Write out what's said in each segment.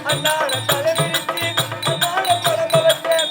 அண்ணாட தலைவிரிச்சு அண்ணாட பழம வச்ச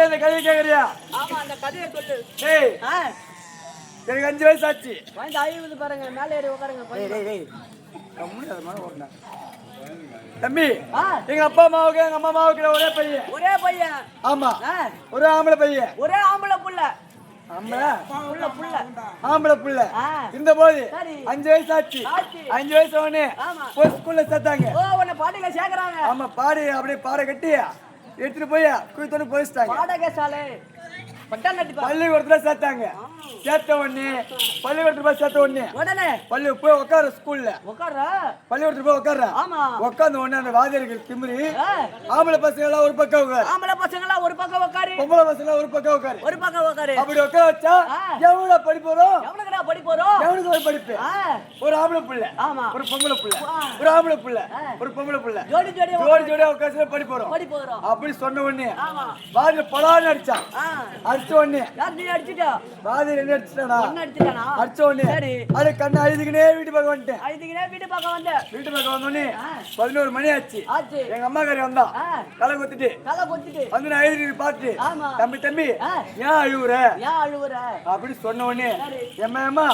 இந்த கதையை கேக்குறியா? ஆமா அந்த கதையை சொல்லு. டேய் எனக்கு 5 வயசு ஆச்சு. வந்து ஐவது பாருங்க மேலே ஏறி உட்காருங்க. தம்பி எங்க அப்பா அம்மாவுக்கு எங்க அம்மா அம்மாவுக்கு ஒரே பையன். ஒரே பையன். ஆமா ஒரே ஆம்பளை பையன். ஒரே ஆம்பளை புள்ள. ஆம்பளை புள்ள இந்த போது 5 வயசு ஆச்சு. 5 வயசு உடனே போய் ஸ்கூல்ல சேர்த்தாங்க. பாட்டில சேர்க்கறாங்க. ஆமா பாடி அப்படியே பாறை கட்டி எடுத்துட்டு போய் குயித்தோன்னு போயிட்டாங்க. பாடகசாலை பள்ளிக்கூடத்துல சேர்த்தாங்க. சேர்த்த உடனே பள்ளிக்கூடத்துல போய் சேர்த்த உடனே பள்ளி போய் உட்கார ஸ்கூல்ல பள்ளிக்கூடத்துல போய் உட்கார உட்கார்ந்த உடனே அந்த வாதியர்கள் திமிரி ஆம்பளை பசங்க எல்லாம் ஒரு பக்கம் உட்காரு. ஆம்பளை பசங்க எல்லாம் ஒரு பக்கம் உட்காரு. பொம்பளை பசங்க எல்லாம் ஒரு பக்கம் உட்காரு. ஒரு பக்கம் உட்காரு. அப்படி உட்கார வச்சா எவ்வளவு படிப்போம் எவ்வளவுடா படிப்போம் எவனுக்கு ஒரு படிப்பு. ஒரு ஆம்பளை புள்ள ஒரு பொம்பளை புள்ள ஒரு ஆம்பளை புள்ள ஒரு பொம்பளை புள்ள ஜோடி ஜோடியா உட்காந்து படிப்போம். அப்படி சொன்ன உடனே வாதிய பலான்னு அடிச்சான். அடிச்ச உடனே வாதிய என்ன அடிச்சிட்டானா அடிச்ச உடனே அது கண்ணு அழுதுகினே வீட்டு பக்கம் வந்துட்டேன். வீட்டு பக்கம் வந்தோடனே 11 மணி ஆச்சு. எங்க அம்மாக்காரி வந்தா தலை கொத்திட்டு வந்து நான் எழுதி பார்த்து தம்பி தம்பி ஏன் அழுவுற அப்படி சொன்ன உடனே எம்மா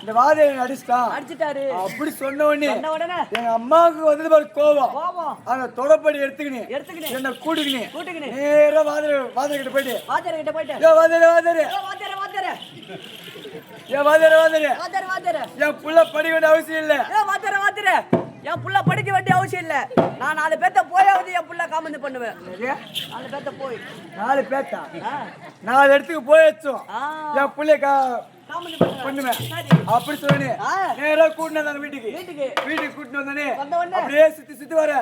இந்த வாதிய அடிச்சுட்டாரு அப்படி சொன்ன உடனே எங்க அம்மாவுக்கு வந்து பாரு கோவம். அந்த தொடப்படி எடுத்துக்கினு என்ன கூட்டுக்கினு நேரா வாதிய கிட்ட போயிட்டு என் புள்ள படிக்க வேண்டிய அவசியம் இல்ல. என் புள்ள படிக்க வேண்டிய அவசியம் இல்ல. நான் 4 பேத்த போயாவது என் புள்ள காமெண்ட் பண்ணுவேன். 4 பேத்த போய் 4 பேத்தா 4 இடத்துக்கு போயச்சோம் என் புள்ளைய பண்ணுவேன். அப்படி சொல்லி நேரா கூட்டினு வந்தாங்க வீட்டுக்கு கூட்டிட்டு வந்தானே அப்படியே சுத்தி வர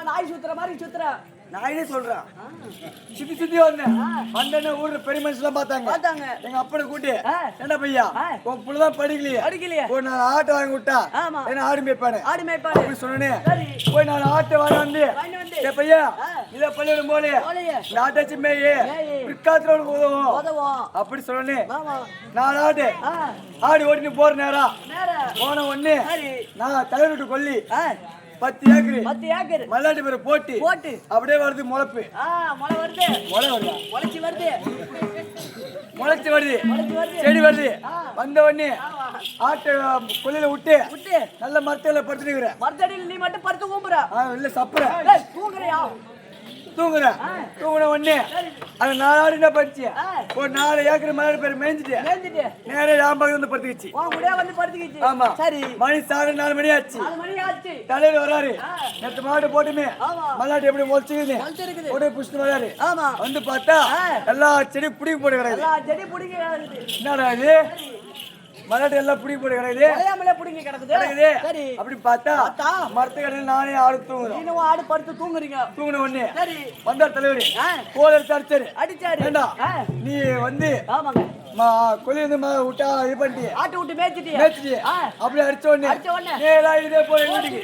நாய் சுத்துற மாதிரி சுத்துற நாயே சொல்றேன். சுத்தி வந்தேன் ஊர்ல பெரிய மனுஷன் பார்த்தாங்க. எங்க அப்பனை கூட்டி என்ன பையா உன் புள்ளதான் படிக்கலையே ஒரு 4 ஆட்டை வாங்கி விட்டா என்ன ஆடு மேய்ப்பானு அப்படி சொன்னேன். போய் 4 ஆட்டை வாங்கி வந்து பையா இத பள்ளியிடும் போல இந்த ஆட்டாச்சு மேயே பிற்காலத்துல உதவும் அப்படி சொன்னேன். 4 ஆடு ஓடினு போற நேரம் போன உடனே நான் தலைவர் விட்டு கொல்லி 10 ஏக்கர் மல்லாட்டி பேரை போட்டு அப்படியே வருது முளைப்பு. முளைச்சு வருது செடி வருது. வந்த உடனே ஆட்டை கொல்லையில விட்டு நல்ல மரத்தையில படுத்துக்கிறேன். மரத்தடியில் நீ மட்டும் படுத்து கூம்புற இல்ல சப்புற தூங்குற தூங்குன உடனே அந்த 4 ஆடு என்ன பண்ணிச்சு ஒரு 4 ஏக்கர் மல்லாட்டி பேரை மேய்ஞ்சிட்டு நேரே யாம்பகம் வந்து படுத்துக்கிச்சு. ஆமா சரி மணி சாக 4 மணி ஆச்சு. தலைவர் வராரு நேற்று மாடு போட்டுமே மல்லாட்டி எப்படி முளைச்சுக்குது உடனே புடிச்சிட்டு வராரு. வந்து பார்த்தா எல்லா செடி புடிங்கி போட்டு கிடக்குது. என்னடா இது மல்லாட்டி எல்லாம் புடிங்கி போட்டு கிடக்குது. அப்படி பார்த்தா மரத்து கடையில் நானே ஆடு தூங்குறீங்க. தூங்குன உடனே வந்தார் தலைவர் கோல் எடுத்து அடிச்சாரு. நீ வந்து கொல்லிருந்து விட்டா இது பண்ணிட்டு ஆட்டு விட்டு மேய்ச்சிட்டு அப்படியே அடிச்ச உடனே நேரா இதே போய் வீட்டுக்கு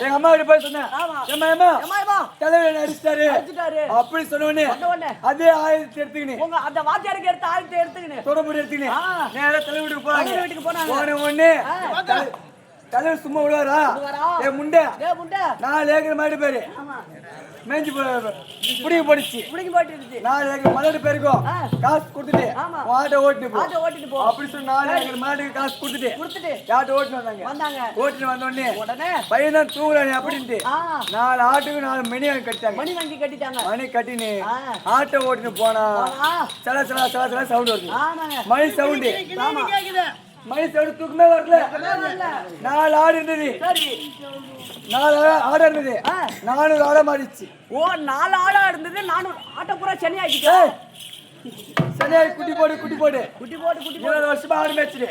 எங்க அம்மா கிட்ட போய் சொன்னேன் அப்படி சொன்ன அதே ஆயுதத்தை எடுத்துக்கினு அந்த வாத்தியாருக்கு எடுத்த ஆயுதத்தை எடுத்துக்கினு தொடர்பு எடுத்துக்கினு நேரா தலைவீட்டுக்கு போனாங்க. போன உடனே தலைவர் சும்மா விடுவாரா முண்டை 4 ஏக்கர் மாடி பேரு மேஞ்சி புடிங்க போட்டுச்சு 4 ஏக்கர் மல்லாட்டி பேருக்கும் காசு கொடுத்துட்டு ஆட்டை ஓட்டிட்டு போ அப்படி சொல்லி 4 ஏக்கர் மாட்டுக்கு காசு கொடுத்துட்டு ஆட்டை ஓட்டிட்டு ஓட்டிட்டு வந்த உடனே பையன் தான் தூங்குறானே அப்படின்ட்டு 4 ஆட்டுக்கு 4 மணி கட்டிட்டாங்க. மணி கட்டினு ஆட்டை ஓட்டிட்டு போனா சல சவுண்ட் வருது. மணி சவுண்டு மணி சவுண்டு தூக்கமே வரல. 4 ஆடு இருந்தது. 4 ஆடு இருந்தது. 400 ஆடை மாறிச்சு. 4 ஆடா இருந்தது. 400 ஆட்டை பூரா சனியாக்கிட்டு குட்டி போடு 20 வருஷமா ஆடு மேய்ச்சிட்டு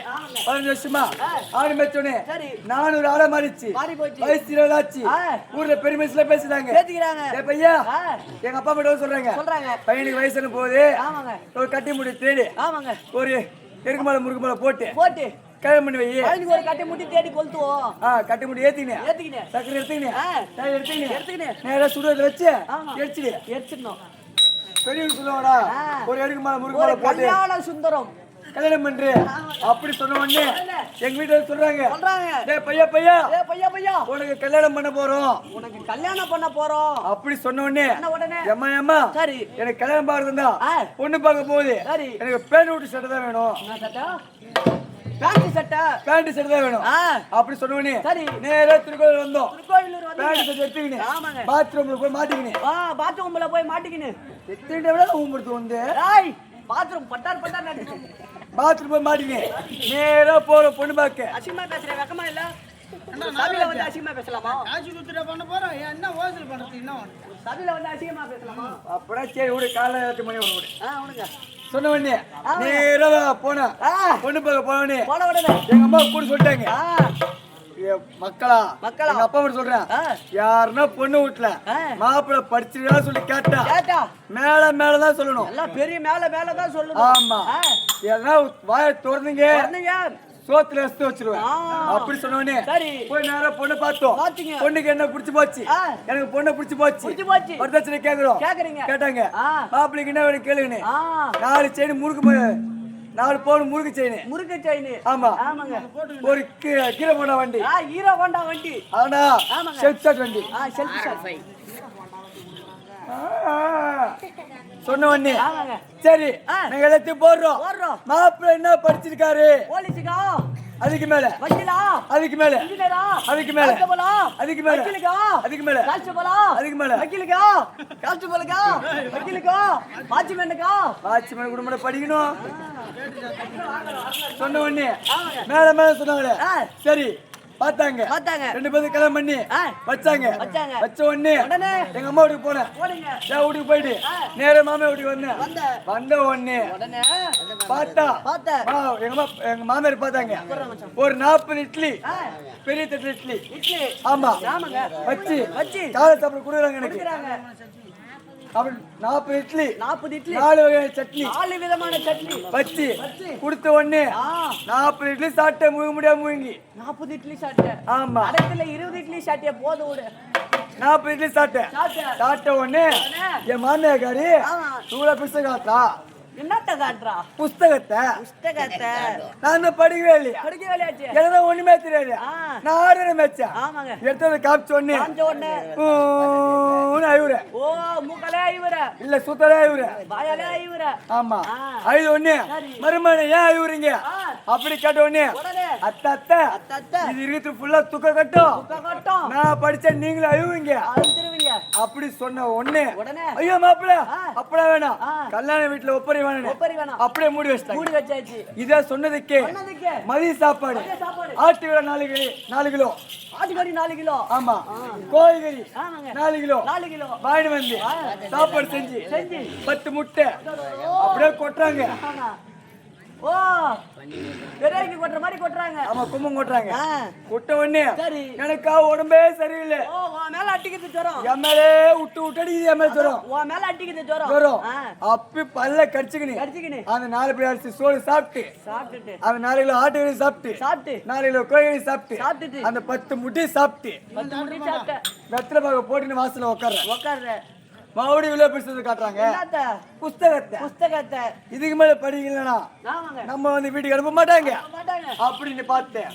15 வருஷமா ஆடு மேய்ச்சோனே 400 ஆடை மாறிச்சு. வயசு 20 ஆச்சு. ஊர்ல பெரிய மனுஷன்ல பேசுறாங்க. பையா எங்க அப்பா மட்டும் சொல்றாங்க பையனுக்கு வயசுன்னு போகுது ஒரு கட்டி முடி தேடி ஒரு எருக்கு மேல முறுக்கு மேல போட்டு கல்யாணம் பண்ணி வை. ஒரு கட்டி முடி தேடி கொளுத்துவோம். கட்டி முடி ஏத்திக்கினேன் சக்கரை எடுத்துக்கினேன் நேரா சுடுறதுல வச்சு எரிச்சிடணும். பெரியவங்க சொல்லுவாடா ஒரு எருக்கு மேல முறுக்கு மேல போட்டு கல்யாண சுந்தரம் கல்யாணம் பண்றேன் அப்படி சொன்ன உடனே எங்க வீட்டுல சொல்றாங்க சொல்றாங்க டேய் பையா பையா ஏய் பையா உனக்கு கல்யாணம் பண்ண போறோம் உனக்கு கல்யாணம் பண்ண போறோம் அப்படி சொன்ன உடனே உடனே ஏம்மா ஏம்மா சரி எனக்கு கல்யாணம் பாக்குறதா ஆ. பொண்ணு பார்க்க போகுது சரி எனக்கு பேண்ட் விட்டு சட்டை தான் வேணும் என்ன சட்டை பேண்ட் சட்டை பேண்ட் சட்டை தான் வேணும் ஆ அப்படி சொன்ன உடனே சரி நேரா திருக்கோயில் வந்தோம் திருக்கோயிலூர் வந்து பேண்ட் சட்டை எடுத்துக்கினேன் ஆமாங்க பாத்ரூம்ல போய் மாட்டிக்கினேன் பாத்ரூம்ல போய் மாட்டிக்கினு எத்தனை டைம்ல ஊம்படுத்து வந்து ஏய் பாத்ரூம் பட்டார் நடிச்சு பாத்ரூம் போய் மாட்டிக்கினேன் நேரா போற பொண்ணு பார்க்க அசிங்கமா பேசுற வெக்கமா இல்ல சபையில வந்து அசிங்கமா பேசலாமா காட்சி குத்துற பண்ண போறோம் என்ன ஓசல் பண்ணது இன்னும் சபையில வந்து அசிங்கமா பேசலாமா அப்படியே சரி விடு காலைல 8 மணி விடு உனக்கு சொன்ன உடனே நேரா போனா பொண்ணு பார்க்க போனே போன உடனே எங்க அம்மா கூட சொல்லிட்டாங்க மக்களா எங்க அப்பா மட்டும் சொல்றேன் யாருன்னா பொண்ணு வீட்டுல மாப்பிள்ள படிச்சிருக்கா சொல்லி கேட்டா மேலதான் சொல்லணும் எல்லாம் பெரிய மேலதான் சொல்லணும் ஆமா ஏன்னா வாயை திறந்தீங்க சோத்துல எடுத்து வச்சிருவேன் அப்படி சொன்னோடனே போய் நேரம் பொண்ணு பார்த்தோம் பொண்ணுக்கு என்ன பிடிச்சு போச்சு எனக்கு பொண்ணு பிடிச்சு போச்சு வரதட்சணை கேட்டாங்க மாப்பிள்ளைக்கு என்ன வேணும் கேளுங்க 4 செயின் நாலு பவுன் முறுக்கு செயின் ஆமா ஒரு கீரை போண்டா வண்டி ஆனா செல்ஃப் ஷாட் வண்டி சொன்ன உடனே சரி நாங்க எல்லாத்தையும் போடுறோம் மாப்பிள்ளை என்ன படிச்சிருக்காரு போலீஸுக்கா அதுக்கு மேல வக்கீலா அதுக்கு மேல இன்ஜினியரா அதுக்கு மேல அதுக்கு மேல வக்கீலுக்கா அதுக்கு மேல கான்ஸ்டபிளா அதுக்கு மேல வக்கீலுக்கா கான்ஸ்டபிளுக்கா வக்கீலுக்கா வாட்ச்மேனுக்கா வாட்ச்மேன் கூட படிக்கணும் சொன்ன உடனே மேல சொன்னாங்களே சரி பார்த்தாங்க 2 பேரும் கல்யாணம் பண்ணி வச்சாங்க வச்ச உடனே எங்க அம்மா வீட்டுக்கு போனேன் என் வீட்டுக்கு போயிட்டு நேரா மாமியா வீட்டுக்கு வந்த உடனே பார்த்தா எங்க மாமியார் பார்த்தாங்க ஒரு 40 இட்லி பெரிய தட்டு இட்லி ஆமா வச்சு காலை சாப்பிட கொடுக்குறாங்க எனக்கு அப்படி 40 இட்லி 4 வகையான சட்னி 4 விதமான சட்னி வச்சு கொடுத்த உடனே 40 இட்லி சாப்பிட்ட முடியாம முழுங்கி 40 இட்லி சாப்பிட்டேன் ஆமா இடத்துல 20 இட்லி சாப்பிட்டியா போதும் விடு 40 இட்லி சாப்பிட்ட உடனே என் மாமியாக்காரி சூடா புஸ்தகத்தா என்னத்த காட்டுறா புஸ்தகத்தை நான் படிக்கவே இல்லையா எனக்கு ஒண்ணுமே தெரியாது நான் ஆடுற மேட்சா எடுத்தது காமிச்ச உடனே ஐவுற ஓ மூக்கலே ஐவுற இல்ல சுத்தலே ஐவுற வாயாலே ஐவுற ஆமா ஐது ஒண்ணு மருமனை ஏன் ஐவுறீங்க அப்படி கேட்ட உடனே அத்த இது இருக்கிறது ஃபுல்லா துக்க கட்டும் நான் படிச்ச நீங்களும் ஐவுவீங்க அப்படி சொன்ன உடனே ஐயோ மாப்பிள்ள அப்படா வேணாம் கல்யாண வீட்டுல ஒப்பரி வேணும் அப்படியே மூடி வச்சாச்சு இத சொன்னதுக்கு மதிய சாப்பாடு ஆட்டு விட 4 கிலோ ஆட்டுக்கறி 4 கிலோ ஆமா கோழிக்கறி 4 கிலோ வாங்கி வந்து சாப்பாடு செஞ்சு 10 முட்டை அப்படியே கொட்டுறாங்க ஓ பெரியக்கு கொட்ற மாதிரி கொட்றாங்க ஆமா கும்பம் கொட்றாங்க கொட்ட உடனே எனக்கு உடம்பே சரியில்லை ஓ உன் மேல அடிக்குது ஜுரம் எம்எல்ஏ விட்டு அடிக்குது எம்எல்ஏ ஜுரம் உன் மேல அடிக்குது ஜுரம் அப்பி பல்ல கடிச்சுக்கினு அந்த 4 பேர் அரிசி சோறு சாப்பிட்டு அந்த 4 கிலோ ஆட்டுக்கறி சாப்பிட்டு 4 கிலோ கோழி சாப்பிட்டு அந்த 10 முட்டை சாப்பிட்டு வெத்தலை பாக போட்டுன்னு வாசல்ல உட்கார்ற மறுபடியும் விலை பேசுறது காட்டுறாங்க புஸ்தகத்தை இதுக்கு மேல படிக்கலனா நம்ம வந்து வீட்டுக்கு அனுப்ப மாட்டாங்க அப்படின்னு பார்த்தேன்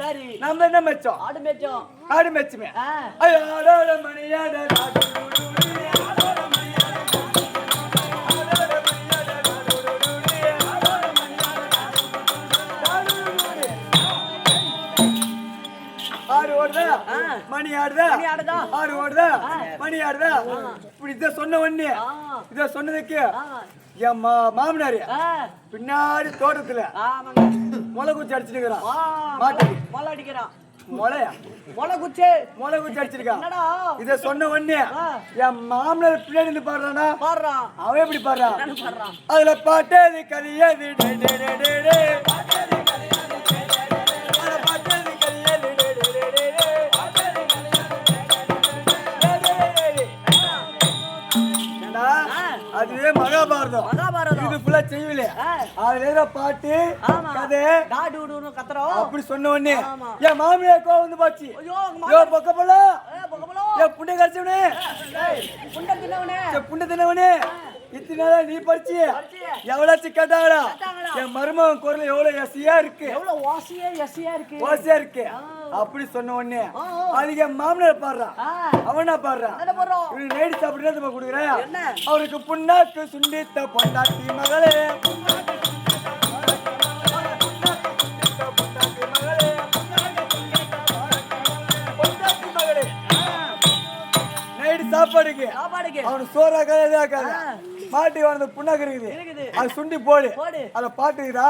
நம்ம என்ன மெச்சோம் ஆடு மெச்சுமே மணி ஆடுதா ஆடு ஓடுதா மணி ஆடுதா இப்படி இத சொன்ன உடனே இத சொன்னதுக்கு என் மாமனாரு பின்னாடி தோட்டத்துல முளை குச்சி அடிச்சிருக்கிறான் மாட்டுக்கு முளை அடிக்கிறான் முளை குச்சி அடிச்சிருக்கான் இத சொன்ன உடனே என் மாமனார் பின்னாடி இருந்து பாடுறானா அவன் எப்படி பாடுறான் அதுல பாட்டது கதையாது அதுவே மகாபாரதம் இது ஃபுல்லா செய்யல அதுல பாட்டு கதை கத்துறோம் அப்படி சொன்ன உடனே என் மாமியார் கோவம் வந்து போச்சு பொக்கப்பல புண்டை கடிச்சவனே புண்டை தின்னவனே இத்தனை நாளா நீ படிச்சு எவ்வளவு கேட்டாங்களா என் மருமகன் குரல் எவ்வளவு எசியா இருக்கு, எவ்வளவு எசியா இருக்கு. ஓசையா இருக்கு. அப்படி சொன்ன உடனே அதுக்கு என் மாமனார் பாடுறான், அவனா பாடுறான். இவனுக்கு நைட்டு சாப்பிட்டு கொடுக்குறேன். அவருக்கு புண்ணாக்கு சுண்டித்த பொண்டாட்டி மகளே, சாப்பாடுக்கு அவனுக்கு சோறாக்காது மாட்டி வந்து புண்ணாக்கு இருக்குது, அது சுண்டி போடு, அத பாட்டுக்குதா.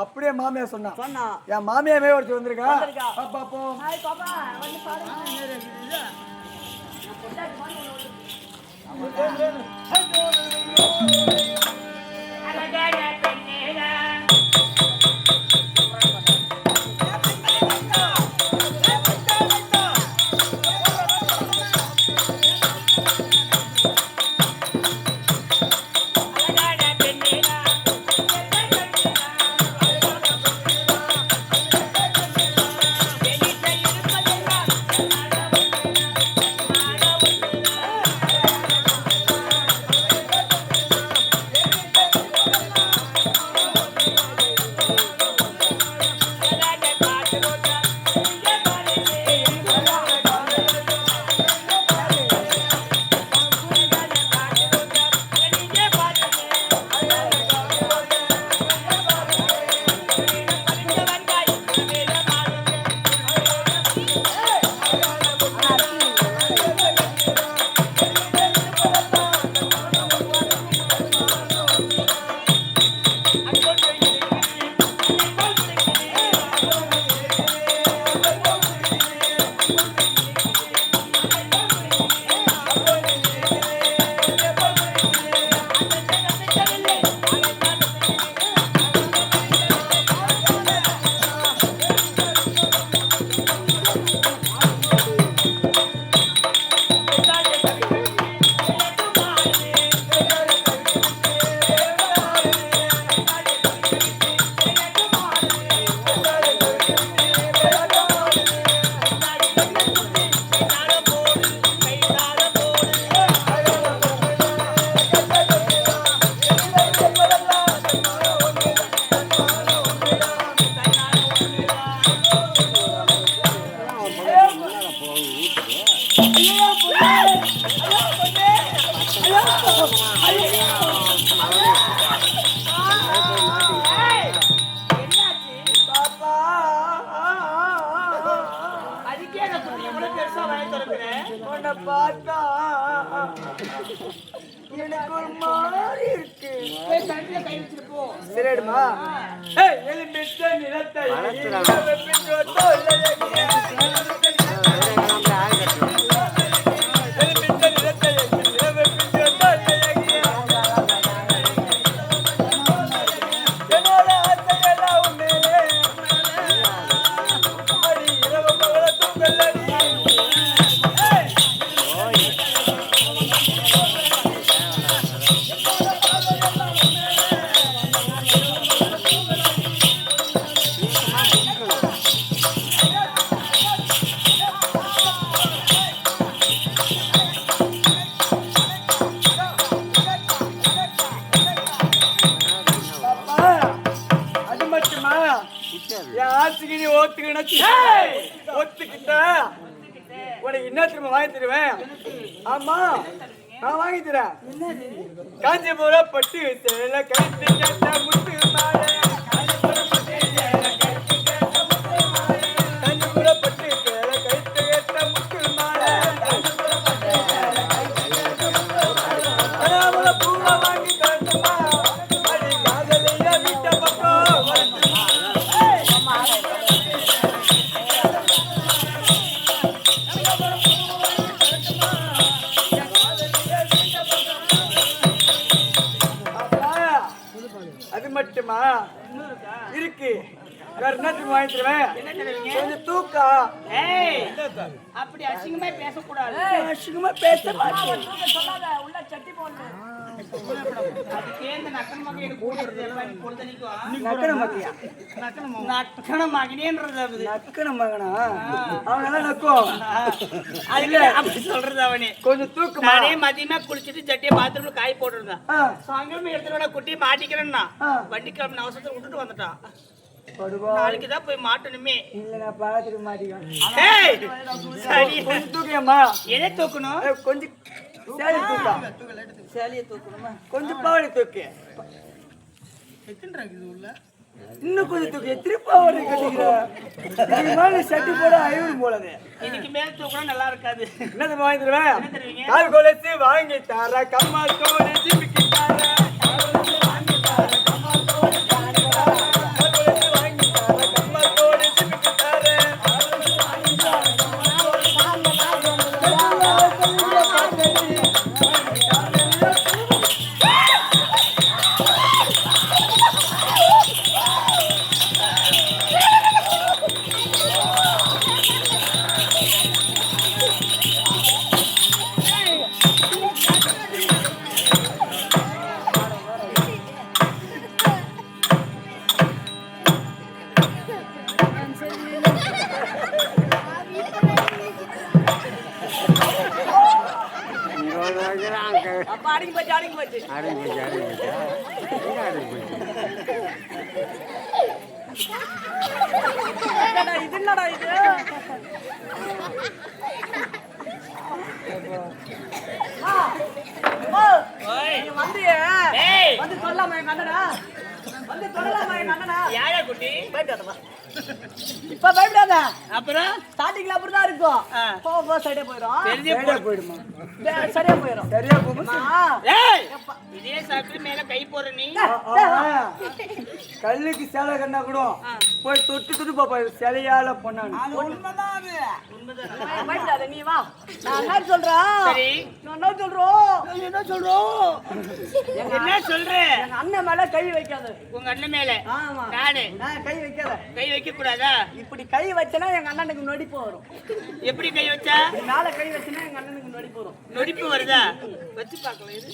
அப்படியே மாமியார் சொன்னா, என் மாமியாமே ஒருத்தர் வந்திருக்கா. பாப்போம் பார்த்தா எனக்கு ஒரு மாதிரி இருக்கு. சரிடுமா? எலும்பிச்ச நிலத்தை ஒத்துக்கிட்ட உனக்கு என்ன திரும்ப வாங்கி தருவேன். ஆமா நான் வாங்கி தரேன். காஞ்சிபுரம் பட்டு சேலை கழுத்து கேட்ட முத்து மாலை, காஞ்சிபுரம் பட்டு சேலை கழுத்து கேட்ட முத்து மாலை, பூவா வாங்கி தரட்டுமா அடி காதலியா வீட்ட பக்கம். அது மட்டுமா இருக்கு, கர்நாடகம் வாங்கிடுவேன். கொஞ்சம் தூக்கா. அப்படி அசிங்கமா பேசக்கூடாது. அசிங்கமா பேச மாட்டேன். சொல்லாத, உள்ள சட்டி போடணும். அதுக்கே இந்த நக்கன மகன் எனக்கு கூட்டிட்டு எல்லாம் பொழுதனிக்கும் நக்கன மகியா நக்கன மகனேன்றது அது நக்கன மகனா அவன் நல்லா நக்கும் அதுல அப்படி சொல்றது அவனே கொஞ்சம் தூக்குமா நானே மதியமா குளிச்சிட்டு ஜட்டியை பாத்ரூம்ல காய் போட்டுருந்தேன் சாயங்காலம் எடுத்துட்டு குட்டி மாட்டிக்கிறேன்னா வண்டி கிளம்பி அவசரத்தை விட்டுட்டு வந்துட்டான் நாளைக்கு தான் போய் மாட்டணுமே இல்ல நான் பாத்துக்க மாட்டேன் சரி கொஞ்சம் தூக்கியம்மா எதை தூக்கணும் கொஞ்சம் சேலை தூக்கா சேலையை தூக்கணுமா கொஞ்சம் பாவடி தூக்கு எத்தனை உள்ள இன்னும் கொஞ்சம் தூக்கு திருப்பாவடி கட்டிக்கிறேன் சட்டி போட ஐவரும் போலது இதுக்கு மேல தூக்கணும் நல்லா இருக்காது என்னது வாங்கி தருவேன் கால் கொலைச்சு வாங்கி தார கம்மா தோடு சிமிக்கி தார அடங்கி போச்சு இது என்னடா இது வந்து சொல்லலாமா எங்க அண்ணனா வந்து சொல்லலாமா எங்க அண்ணனா யாரா குட்டி பயப்படாதமா இப்ப பயப்படாத அப்புறம் ஸ்டார்டிங்ல அப்படிதான் இருக்கும் போ சரியா போயிடும் சரியா போயிடுமா சரியா போயிடும் சரியா போகுமா ஏய் இதே சாக்கு மேல கை போற நீ கல்லுக்கு சேலை கண்ணா கூட போய் தொட்டு தொட்டு பாப்பா சிலையால பொண்ணானு உண்மைதான் அது உண்மைதான் பயப்படாத நீ வா நான் என்ன சொல்றேன் சரி நான் என்ன சொல்றோம் என்ன என்ன சொல்றேன் எங்க அண்ணன் மேல கை வைக்காத உங்க அண்ணன் மேல ஆமா நானே கை வைக்காத கை வைக்க கூடாதா இப்படி கை வச்சனா எங்க அண்ணனுக்கு நொடிப்பு வரும் எப்படி கை வச்சா மேல கை வச்சனா எங்க அண்ணனுக்கு நொடிப்பு வரும் நொடிப்பு வருதா வச்சு பார்க்கலாம் இது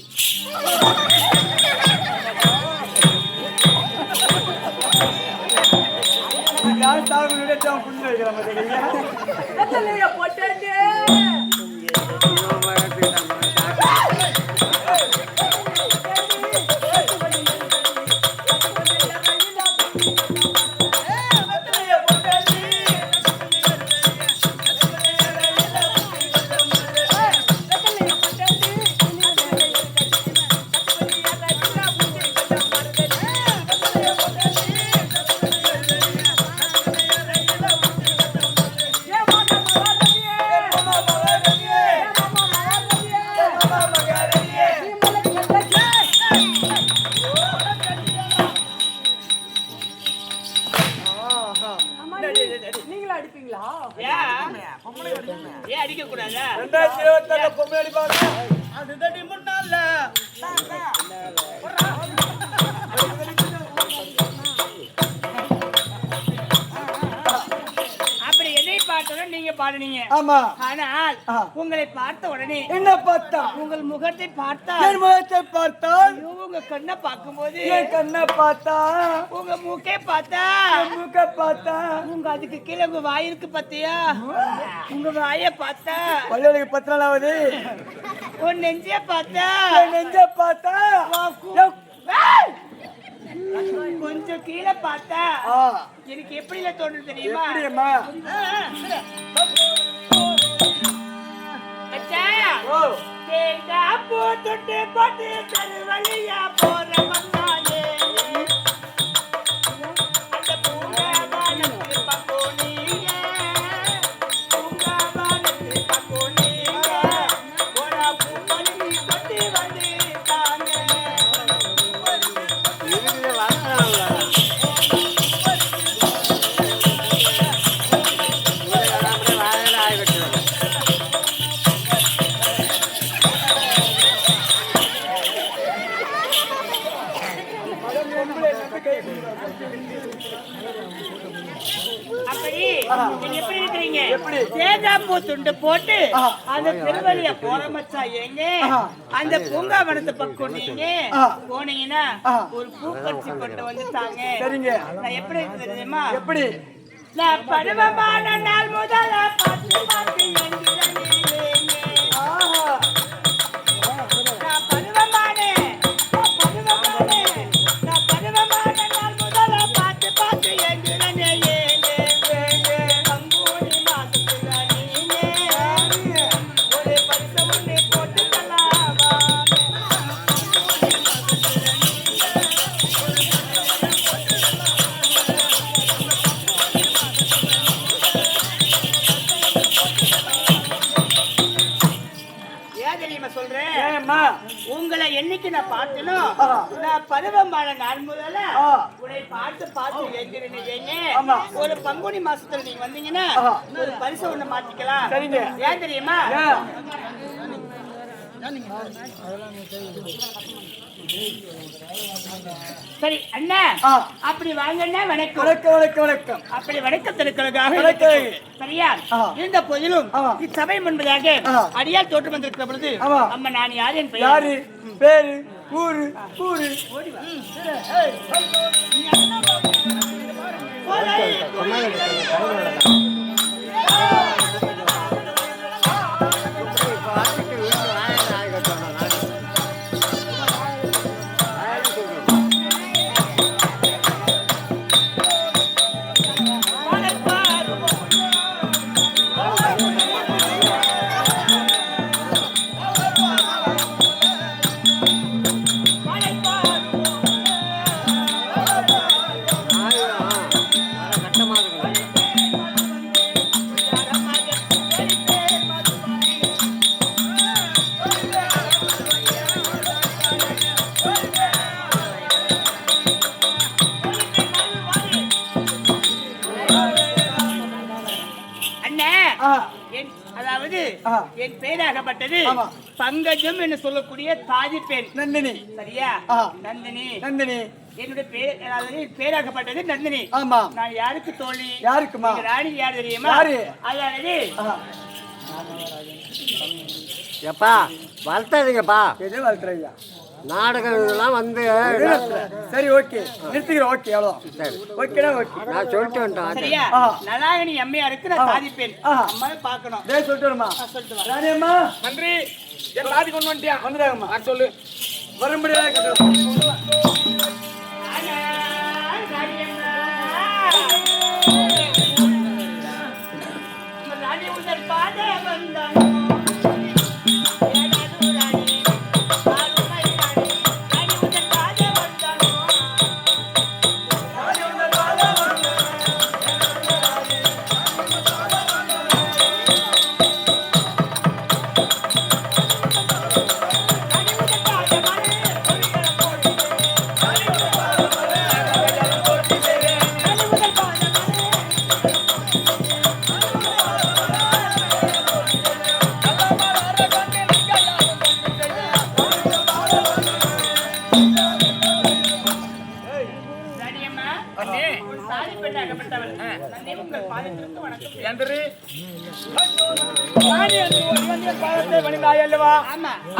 யார் சாகு நினைச்சா புண்ணு வைக்கிற மாதிரி கத்தலைய போட்டே ஏன் அடிக்க கூடாதா 2024 பொம்பளை அடிப்பாங்க அதுதான் முன்னால அப்படி என்னை பார்த்தோம் நீங்க பாடுனீங்க ஆமா ஆனால் உங்களை பார்த்த உடனே என்ன பார்த்தா உங்கள் முகத்தை பார்த்தா என் முகத்தை பார்த்தால் உங்க கண்ணை பார்க்கும்போது என் கண்ணை பார்த்தா உங்க மூக்கை பார்த்தா என் மூக்கை பார்த்தா உங்க அதுக்கு கீழே உங்க வாய் இருக்கு பாத்தியா உங்க வாயை பார்த்தா பள்ளிகளுக்கு 10 நாள் ஆகுது உன் நெஞ்சிய பார்த்தா என் நெஞ்ச பார்த்தா கொஞ்சம் கீழே பார்த்தா எனக்கு எப்படி தோணுது தெரியுமா எப்படிமா தேங்காய் பூ தொட்டு போட்டு வழியா போற வந்தாயே அந்த பூங்காவானத்து பக்கோனீங்க பூங்காவானத்து பக்கோனீங்க ஒரு பூ பண்ணி கொட்டி வந்து தாங்க எப்படி? தேங்காய் பூ துண்டு போட்டு அந்த திருவள்ளிய போற மச்சான் ஏங்க அந்த பூங்காவனத்து பக்கம் நீங்க போனீங்கன்னா ஒரு பூ பறிச்சு கொண்டு வந்துட்டாங்க. சரிங்க. நான் எப்படி இருக்குது தெரியுமா? எப்படி? நான் பருவமான நாள் முதல்ல பார்த்து பார்த்து உங்களை என்னைக்கு நான் பார்த்தனோ நான் பருவமான நாள் முதல்ல உன்னை பார்த்து பார்த்து எங்கிறேன். ஒரு பங்குனி மாசத்துல நீங்க வந்தீங்கன்னா ஒரு பரிசு ஒண்ணு மாத்திக்கலாம். சரிங்க. ஏன் தெரியுமா? சரி அண்ணா அப்படி வாங்கண்ணா. வணக்கம் வணக்கம் வணக்கம் வணக்கம். அப்படி வணக்கம் திறக்கிறதுக்காக சரியா இருந்த போதிலும் இச்சபை முன்பதாக அடியால் தோற்று வந்திருக்கிற பொழுது அம்மா நான் யாரு என் யாரு பேரு ஊரு ஊரு அதாவது என் பேராகப்பட்டது பங்கஜம் என்று சொல்லக்கூடிய தாதி பெண் நந்தினி. சரியா? நந்தினி நந்தினி என்னுடைய பேர். அதாவது பேராகப்பட்டது நந்தினி. ஆமா. நான் யாருக்கு தோழி? யாருக்குமா? ராணி யார் தெரியுமா? அதாவது எப்பா வளர்த்தாதீங்கப்பா. எது வளர்த்துறையா? நாடகம் இதெல்லாம் வந்து சரி ஓகே நிறுத்திக்கிறோம். ஓகே எவ்வளோ சரி ஓகேடா ஓகே நான் சொல்லிட்டு வந்துட்டேன். சரியா? நலாகனி அம்மையாருக்கு நான் தாதி பெண் அம்மா பார்க்கணும். சொல்லிட்டு வருமா? சொல்லிட்டு வா. ராணி அம்மா நன்றி. என் தாதி கொண்டு வந்துட்டியா? வந்துடாங்கம்மா. சொல்லு. வரும்படியாக ராணி உங்கள் பாத வந்தாங்க.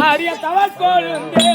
அரிய தவக்கோளுந்தே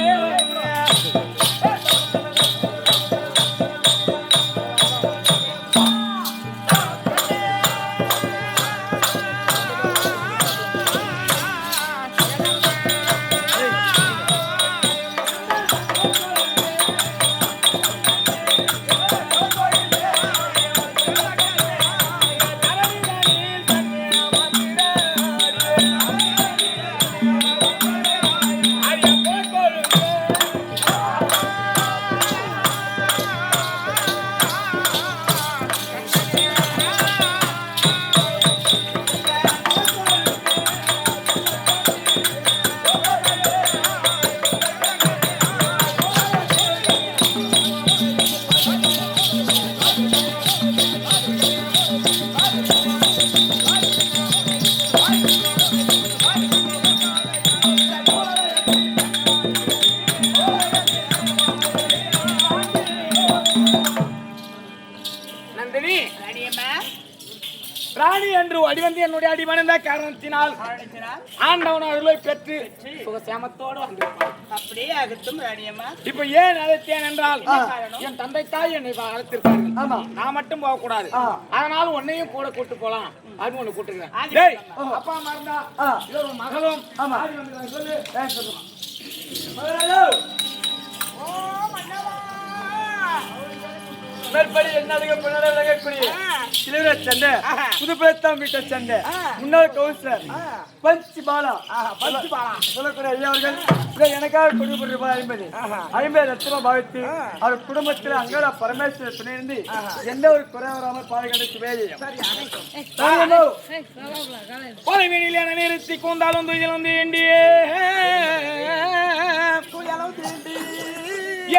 என்று வடிவந்து என்னுடைய அடிமணிந்த காரணத்தினால் ஆண்டவன் அருளை பெற்று சுகசேமத்தோடு வந்திருப்பான். அப்படியே ஆகட்டும் ராணியம்மா. இப்ப ஏன் அழைத்தேன் என்றால் என் தந்தை தாய் என்னை அழைத்திருக்கார்கள். நான் மட்டும் போக கூடாது. அதனால உன்னையும் கூட கூட்டு போலாம். அது ஒண்ணு கூட்டுக்கிறேன். டேய், அப்பா அம்மா இருந்தா இது ஒரு மகளும் ஆடி வந்துருக்காங்க. சொல்லு. மேற்படி என்னடக பின்னடகக்கூடிய சிலுவை சண்டை புதுப்பேத்தான் வீட்ட சண்டை முன்னாள் கவுன்சிலர் பஞ்ச் பாலா சொல்லக்கூடிய ஐயா அவர்கள் இதை எனக்காக கொடுக்கப்பட்ட ரூபாய் 50 லட்சம் பாவித்து அவர் குடும்பத்தில் அங்காள பரமேஸ்வரர் துணையிருந்து எந்த ஒரு குறை வராமல் பாதுகாத்து வேலையும் கொலைவெளியில நிறுத்தி கூந்தாலும் துயிலும் தீண்டியே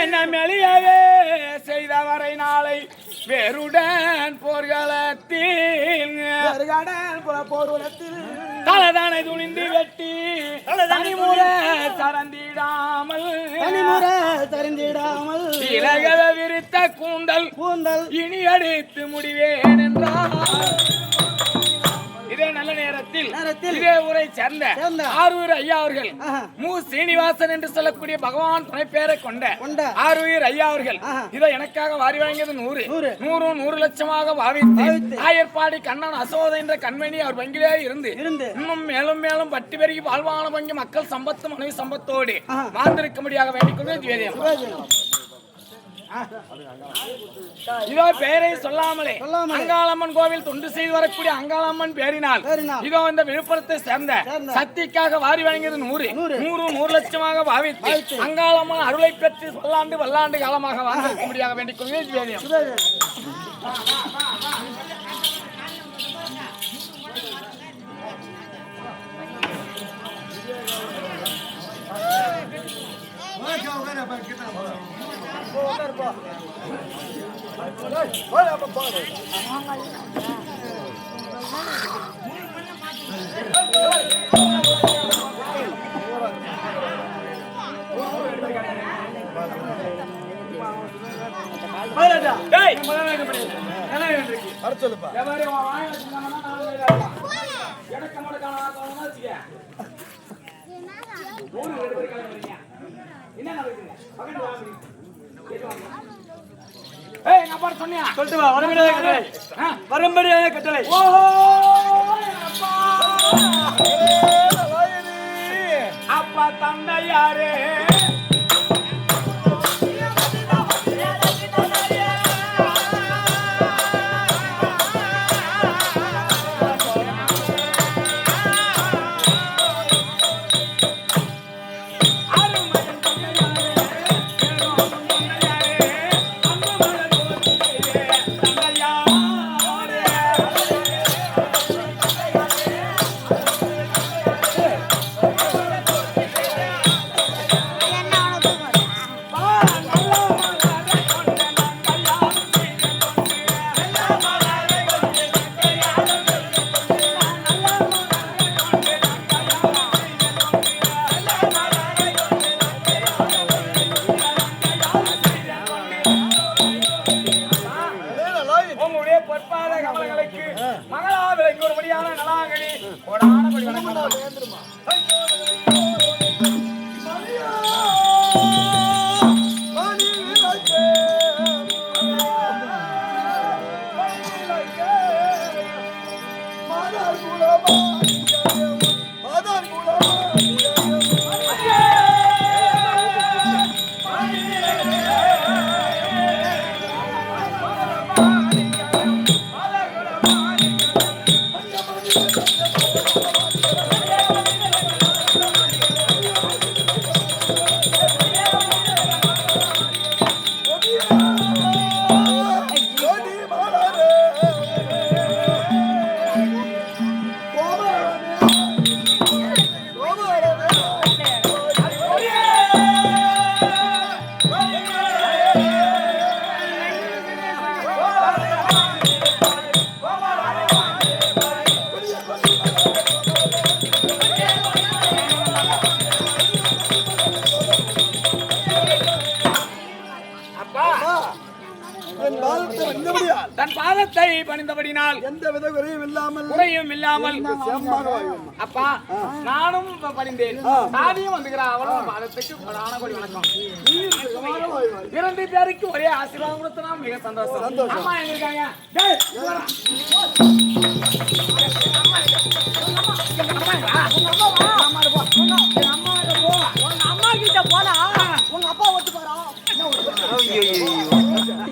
என்ன மெளியவே செய்தவரை நாளை வேறுடன் போர்க்களத்தில் தலதானை துணிந்து வெட்டி தனிமுற தரந்திடாமல் இலகத விரித்த கூந்தல் இனி அடித்து முடிவேன் என்றார். இதே நல்ல நேரத்தில் இதே ஊரை சேர்ந்த ஆரூர் ஐயா அவர்கள் மு சீனிவாசன் என்று சொல்லக்கூடிய பகவான் துணை பேரை கொண்ட ஆரூர் ஐயா அவர்கள் இதை எனக்காக வாரி வழங்கியது 100 லட்சமாக பாவித்து ஆயர்பாடி கண்ணன் அசோத என்ற கண்மணி அவர் வங்கிலே இருந்து இன்னும் மேலும் மேலும் பட்டி பெருகி வாழ்வான வங்கி மக்கள் சம்பத்து மனைவி சம்பத்தோடு வாழ்ந்திருக்கும்படியாக வேண்டிக் கொண்டு வேதியம் இதோ பெயரை சொல்லாமலே அங்காளம்மன் கோவில் தொண்டு செய்து வரக்கூடிய அங்காளம்மன் பேரினால் இதோ இந்த விழுப்புரத்தை சேர்ந்த சக்திக்காக வாரி வழங்கியது 100 லட்சமாக பாவித்து அங்காளம்மன் அருளை பெற்று பல்லாண்டு காலமாக வாழ்ந்திருக்கும்படியாக வேண்டிக் கொள்வது வேதியம். வரும்படியான கட்டளை அப்பா தந்தையாரே என்ன பாதத்தை பணிந்தபடினால் எந்த வித குறையும் இல்லாமல் குறையும் இல்லாமல் செம்மாக வாழ்வோம். அப்பா நானும் பணிந்தேன். சாதியும் வந்துக்கிறா அவளும் பாதத்துக்கு கொடான கொடி வணக்கம். இரண்டு பேருக்கு ஒரே ஆசீர்வாதம் கொடுத்தனா மிக சந்தோஷம். அம்மா எங்க இருக்காங்க? டேய், இங்க வாடா. உங்க அம்மா கிட்ட போனா உங்க அப்பா ஒத்து போறா.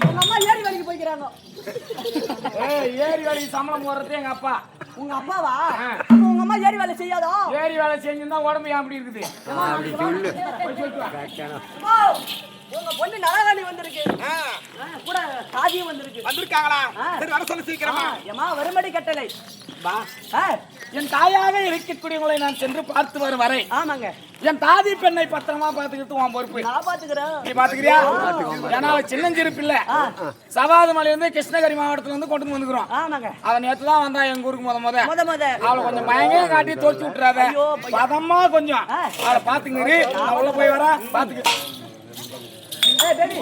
உங்க அம்மா ஏரி வேலைக்கு போய்க்கிறாங்க. ஏரி வேலைக்கு சம்பளம் போடுறது எங்க அப்பா. உங்க அப்பாவா? அப்ப உங்க அம்மா ஏரி வேலை செய்யாதோ? ஏரி வேலை செஞ்சிருந்தா உடம்பு ஏன் அப்படி இருக்குது? அம்மா, உங்க பொண்ணு நலகாணி வந்திருக்கு. கூட காதியும் வந்திருக்கு. வந்திருக்காங்களா? சரி வர சொல்ல சீக்கிரமா. ஏமா வரும்படி கட்டளை. வா. என் தாயாக இருக்கக்கூடியவங்களை நான் சென்று பார்த்து வரும் வரை ஆமாங்க. என் தாதி பெண்ணை பத்திரமா பாத்துக்கிட்டு உன் பொறுப்பு. நான் பாத்துக்கிறேன். நீ பாத்துக்கிறியா? ஏன்னா அவ சின்னஞ்சிருப்பு இல்ல. சவாது மலை வந்து கிருஷ்ணகிரி மாவட்டத்துல இருந்து கொண்டு வந்துக்கிறோம். ஆமாங்க. அவன் நேத்து தான் வந்தா எங்க ஊருக்கு முத அவளை கொஞ்சம் பயங்கர காட்டி தோச்சு விட்டுறாத. பதமா கொஞ்சம் அவளை பாத்துங்க. நான் உள்ள போய் வரா பாத்துக்க. ஏய் பேபி.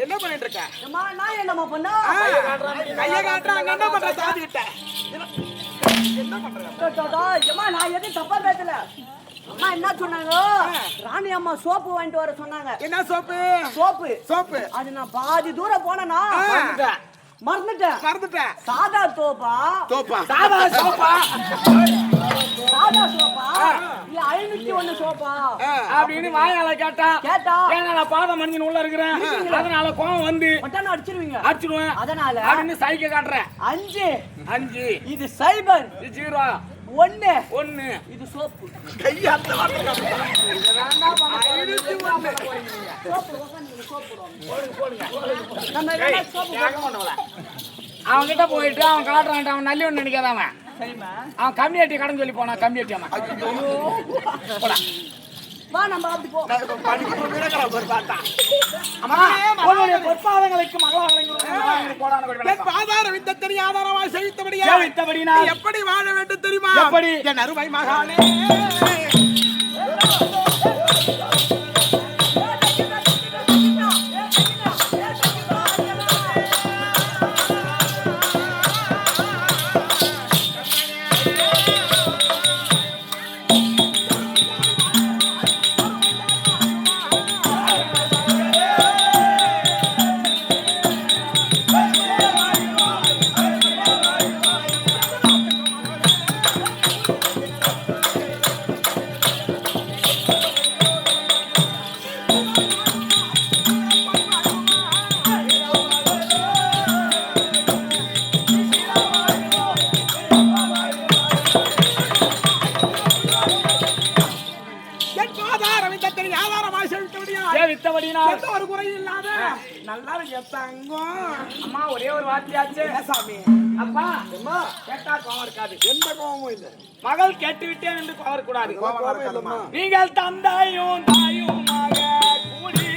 என்ன பண்ணிட்டு இருக்க? அம்மா நான் என்னம்மா பண்ணா? கைய காட்டுறாங்க. என்ன பண்ற? தாதி கிட்ட அம்மா நான் எதுவும் தப்பா பேசல. அம்மா என்ன சொன்னாங்க? ராணி அம்மா சோப்பு வாங்கிட்டு வர சொன்னாங்க. என்ன சோப்பு? சோப்பு. அது நான் பாதி தூரம் போனேனா மறந்துட்டேன். சாதா சோப்பா? சாதா சோப்பா இல்ல 501 சோப்பா அப்படின்னு வாயால கேட்டா கேட்டா ஏன்னா நான் பாதம் மனிதன் உள்ள இருக்கிறேன். அதனால கோவம் வந்து மட்டான அடிச்சிடுவேன். அதனால அப்படின்னு சைக்க காட்டுறேன். 5 இது சைபர் 0 1 இது சோப்பு. கையாத்த அவன் கிட்ட போயிட்டு அவன் காட்டுறான். அவன் நல்ல ஒண்ணு நினைக்காத. அவன் கம்யூனிட்டி கடன் சொல்லி போனா கம்யூனிட்டி வா நம்ம அப்படி போ. பொற்பாதங்களுக்கு எப்படி வாழ வேண்டும் தெரியுமா? எப்படி என் அருமை மகானே. ஒரு குறை இல்லாத நல்லா தங்கம். அம்மா ஒரே ஒரு வார்த்தையாச்சு சாமி. அப்பா கேட்டா கோவம் இருக்காது. எந்த கோவமும் இல்லை. மகள் கேட்டு விட்டேன் என்று கோவம் கூடாது. நீங்கள் தந்தையும் தாயுமாக கூடி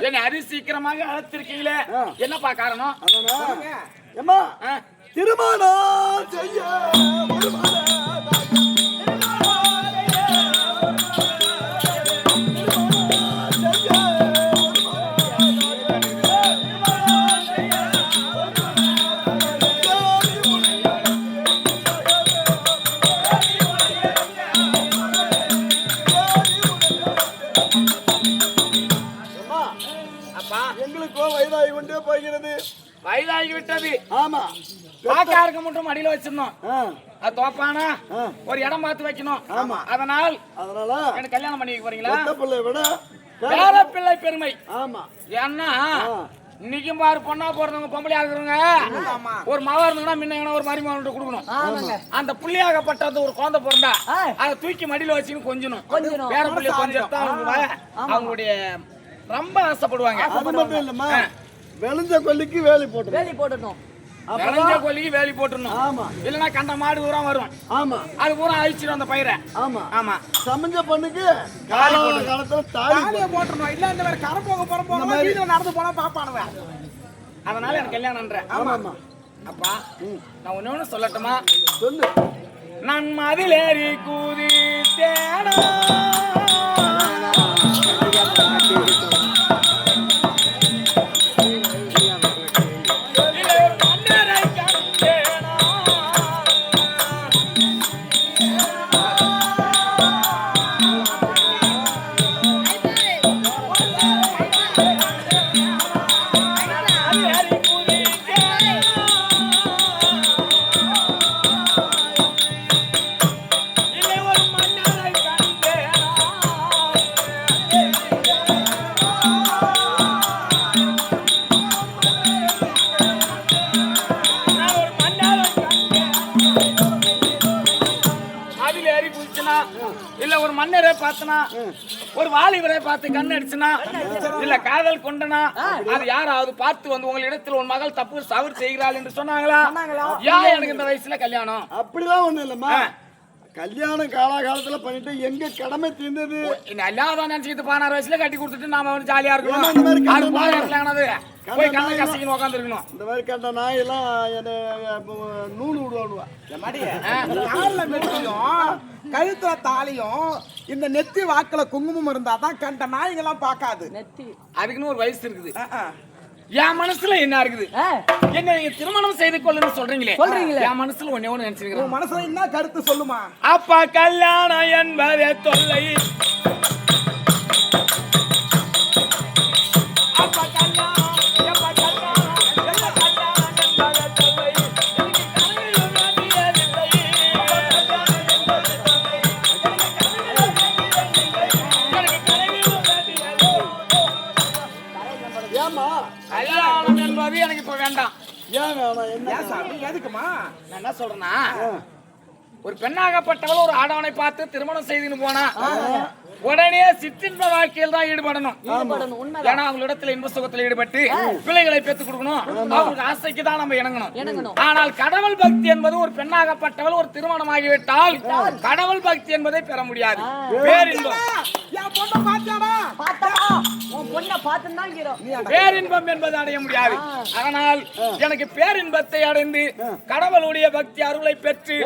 என்னை அதி சீக்கிரமாக அழைத்திருக்கீங்களே என்னப்பா காரணம்? ஏம்மா திருமணம் செய்ய எங்களுக்கோ வயதாகி கொண்டே போகிறது. வயதாகி விட்டது. ஆமா, பாக்காருக்கு மட்டும் அடியில வச்சிருந்தோம். அது தோப்பானா ஒரு இடம் பார்த்து வைக்கணும். ஆமா, அதனால எனக்கு கல்யாணம் பண்ணி வைக்க போறீங்களா? பிள்ளை விட வேற பிள்ளை பெருமை. ஆமா, ஏன்னா இன்னைக்கும் பாரு பொண்ணா போறவங்க பொம்பளையா இருக்கிறவங்க ஒரு மாவா இருந்தாங்கன்னா முன்ன ஒரு மாதிரி மாவட்ட கொடுக்கணும். அந்த புள்ளியாகப்பட்டது ஒரு குழந்தை பிறந்தா அதை தூக்கி மடியில வச்சுன்னு கொஞ்சணும். வேற பிள்ளை கொஞ்சம் அவங்களுடைய ரொம்ப ஆசைப்படுவாங்க. அது மட்டும் இல்லம்மா, வெளுஞ்ச கொல்லிக்கு வேலி போட்டுடணும். வெளுஞ்ச கொல்லிக்கு வேலி போட்டுடணும். ஆமா, இல்லனா கண்ட மாடு பூரா வரும். ஆமா, அது பூரா அழிச்சிடும் அந்த பயிரை. ஆமா ஆமா, சமஞ்ச பொண்ணுக்கு காலத்துல தாலியை போட்டுறணும். இல்ல இந்த வேற கரை போக வீதியில நடந்து போனா பாப்பானுவ. அதனால எனக்கு கல்யாணம்ன்ற. ஆமா ஆமா. அப்பா நான் ஒண்ணு சொல்லட்டுமா? சொல்லு. நான் மதிலேறி கூதி தேடா ஒரு வாலிபரை பார்த்து கண் அடிச்சுனா இல்ல காதல் கொண்டனா அது யாராவது பார்த்து வந்து உங்க இடத்துல உன் மகள் தப்பு தவறு செய்கிறாள் என்று சொன்னாங்களா? ஏன் எனக்கு இந்த வயசுல கல்யாணம்? அப்படிலாம் ஒண்ணு இல்லம்மா, கல்யாணம் காலகாலத்துல பண்ணிட்டு எங்க கடமை தீர்ந்தது. எல்லாரும் நினைச்சுக்கிட்டு 16 வயசுல கட்டி கொடுத்துட்டு நாம வந்து ஜாலியா இருக்கணும். போய் கண்ணை கசிக்கணும் உட்காந்து இருக்கணும். இந்த மாதிரி கண்ட நாய் எல்லாம் நூல் விடுவானுவா. கழுத்துல தாலியும் இந்த நெத்தி வாக்குல குங்குமம் இருந்தாதான் கண்ட நாய்கெல்லாம் பார்க்காது. அதுக்குன்னு ஒரு வயசு இருக்குது. என் மனசுல என்ன இருக்குது? என்ன நீங்க திருமணம் செய்து கொள்ளுன்னு சொல்றீங்களே, என் மனசுல ஒண்ணே ஒண்ணு நினைச்சிருக்கேன். மனசுல என்ன கருத்து சொல்லுமா? அப்பா கல்யாணம் என்பதே தொல்லை. அப்பா கல்யாணம் கல்யாணம் என்பது எனக்கு இப்ப வேண்டாம். ஏன் வேணாம்? எதுக்குமா? நான் என்ன சொல்றேன்னா, ஒரு பெண்ணாகப்பட்டவள் ஒரு ஆடவனை பார்த்து திருமணம் செய்துன்னு போனா உடனே சிற்றின்ப வாழ்க்கையில் தான் ஈடுபடணும். ஏன்னா அவங்களிடத்துல இன்ப சுகத்தில் ஈடுபட்டு பிள்ளைகளை பெற்றுக் கொடுக்கணும். அவங்களுக்கு ஆசைக்கு தான் நம்ம இணங்கணும். ஆனால் கடவுள் பக்தி என்பது ஒரு பெண்ணாகப்பட்டவள் ஒரு திருமணம் ஆகிவிட்டால் கடவுள் பக்தி என்பதை பெற முடியாது. பேரின்பம் பேரின்பம் என்பது அடைய முடியாது. அதனால் எனக்கு பேரின்பத்தை அடைந்து கடவுளுடைய பக்தி அருளை பெற்று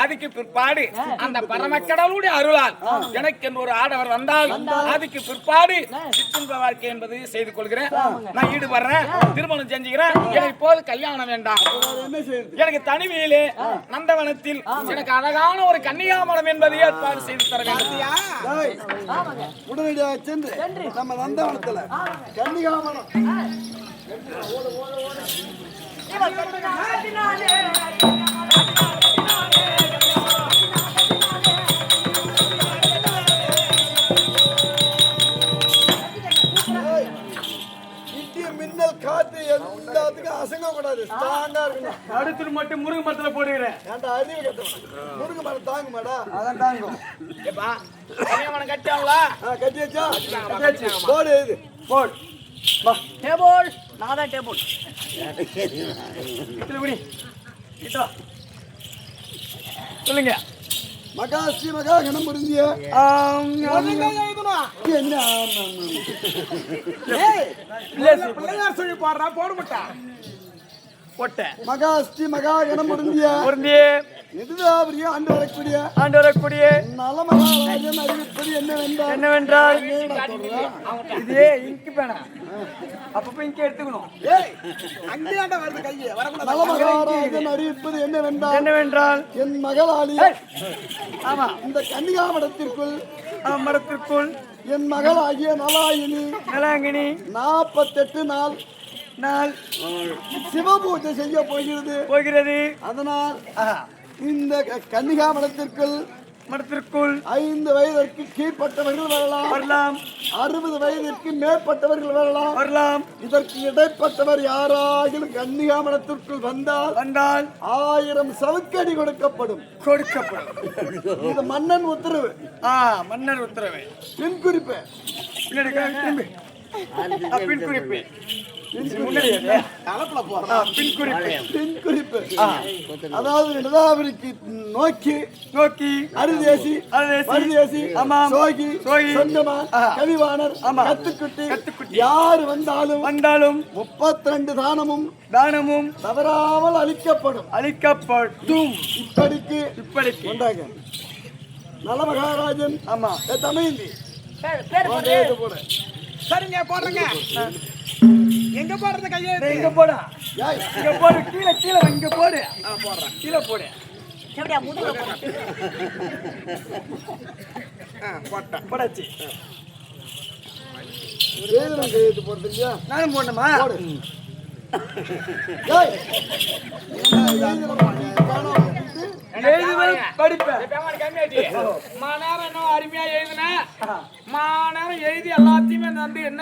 அதுக்கு பிற்பாடு அந்த பரம கடவுளுடைய அருளால் எனக்கு ஒரு ஆடவர் வந்தால் அதுக்கு பிற்பாடு சிற்றின்ப வாழ்க்கை என்பது செய்து கொள்கிறேன். நான் ஈடுபடுறேன், திருமணம் செஞ்சுக்கிறேன். எனக்கு போது கல்யாணம் வேண்டாம். எனக்கு தனிமையிலே நந்தவனத்தில் எனக்கு அழகான ஒரு கன்னியாமரம் என்பதை ஏற்பாடு செய்து தர வேண்டும். உடனடியாக சென்று நம்ம நந்தவனத்துல கன்னியாமரம் மின்னல் காத்து எல்லாத்துக்கும் அசங்க கூடாது. அடுத்து மட்டும் முருங்கை மரத்துல போடுகிறேன். அறிவு கட்டணும். முருங்கை மரம் தாங்க மாடா, அதான் தாங்கும். கட்டியாங்களா? கட்டியாச்சா? போடு இது போடு. டேபிள் நாதான் டேபிள் சொல்லுங்க. மகாஸ்ரீ மகா கணம் பொருந்திய பிள்ளையார் சொல்லி பாடுறா போட மாட்டா பொட்ட மகாஸ்ரீ மகா கணம் பொருந்திய நெடுதாபுரிய ஆண்டு வரக்கூடிய நலமகாராஜன் அறிவிப்பது என்னவென்றால் இதே இங்கு பேனா அப்பப்ப இங்க எடுத்துக்கணும் நலமகாராஜன் அறிவிப்பது என்னவென்றால் என் மகளாளி ஆமா இந்த கன்னிகா மடத்திற்குள் என் மகளாகிய நலாங்கினி 48 நாள் சிவபூஜை செய்ய போகிறது. அதனால் இந்த கன்னிகா மடத்திற்குள் 5 வயதிற்கு கீழ்பட்டவர்கள் வரலாம் 60 வயதிற்கு மேற்பட்டவர்கள் வரலாம். இதற்கு இடைப்பட்டவர் யாராகிலும் கன்னிகா மடத்திற்குள் வந்தால் 1000 சவுக்கடி கொடுக்கப்படும். இது மன்னன் உத்தரவு. பின் குறிப்பு அதாவது நிலாவிற்கு நோக்கி அரிதேசி சோகி சொந்தமான் கவிவாணர் கத்துக்குட்டி யாரு வந்தாலும் 32 தானமும் தவறாமல் அளிக்கப்படும். இப்படிக்கு ஒன்றாக நலமகாராஜன் தமிழ்ந்தி சரிங்க போடுறேங்க. எங்க போடுறது கையை இங்க போடு கீழே இங்க போடு போடுறேன் கீழே போடு போடாச்சு கையெழுத்து போடுறது இல்லையா? நானும் போடணுமா? அருமையா எழுதி எல்லாத்தையுமே வந்து என்ன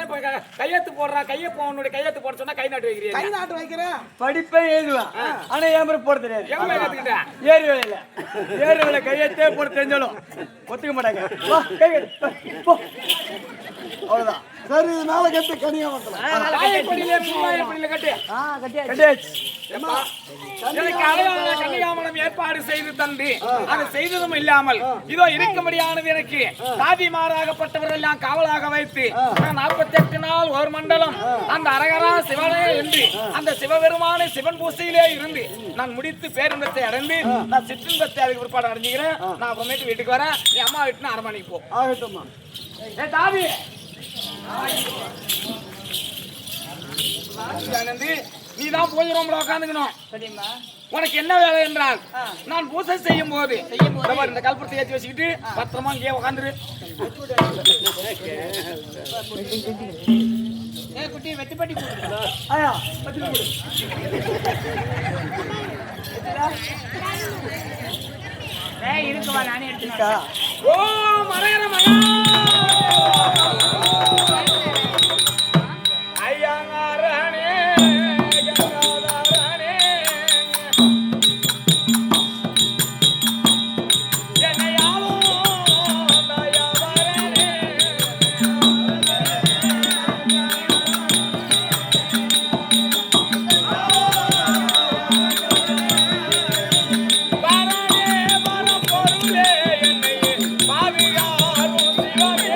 கையெழுத்து போடுறா உன்னுடைய கையெழுத்து போட சொன்னா கை நாட்டு வைக்கிறேன் படிப்பை எழுதுவேன். ஆனா ஏன் போட தெரியாது. ஏறு வேலையில கையெழுத்தே போட தெரிஞ்சாலும் ஒத்துக்க மாட்டாங்க. அவ்வளவுதான். சரி நாளை கட்டு கனியா கன்னிகாமலம் ஏற்பாடு செய்து தந்து அதை செய்ததும் இல்லாமல் இதோ இருக்கும்படியானது எனக்கு தாதிமாராகப்பட்டவர்கள் எல்லாம் காவலாக வைத்து 48 நாள் ஒரு மண்டலம் அந்த அரகரா சிவனே என்று அந்த சிவபெருமான சிவன் பூசையிலே இருந்து நான் முடித்து பேரின்பத்தை அடைந்து நான் சிற்றின்பத்தை அதுக்கு பிற்பாடு அடைஞ்சுக்கிறேன். நான் அப்புறமேட்டு வீட்டுக்கு வரேன். நீ அம்மா வீட்டுன்னு அரண்மனைக்கு போ. ஆகட்டும்மா. தாவி நீதான் பூஜை ரூம்ல உட்காந்துக்கணும். உனக்கு என்ன வேலை என்றால் நான் பூஜை செய்யும் போது இந்த கல்பத்தை ஏற்றி வச்சுக்கிட்டு பத்திரமா இங்கே உட்காந்துரு. குட்டி வெட்டிப்பட்டி இருக்குவா நானே எடுத்துக்கா. ஓ மறையற மகா பாவியார்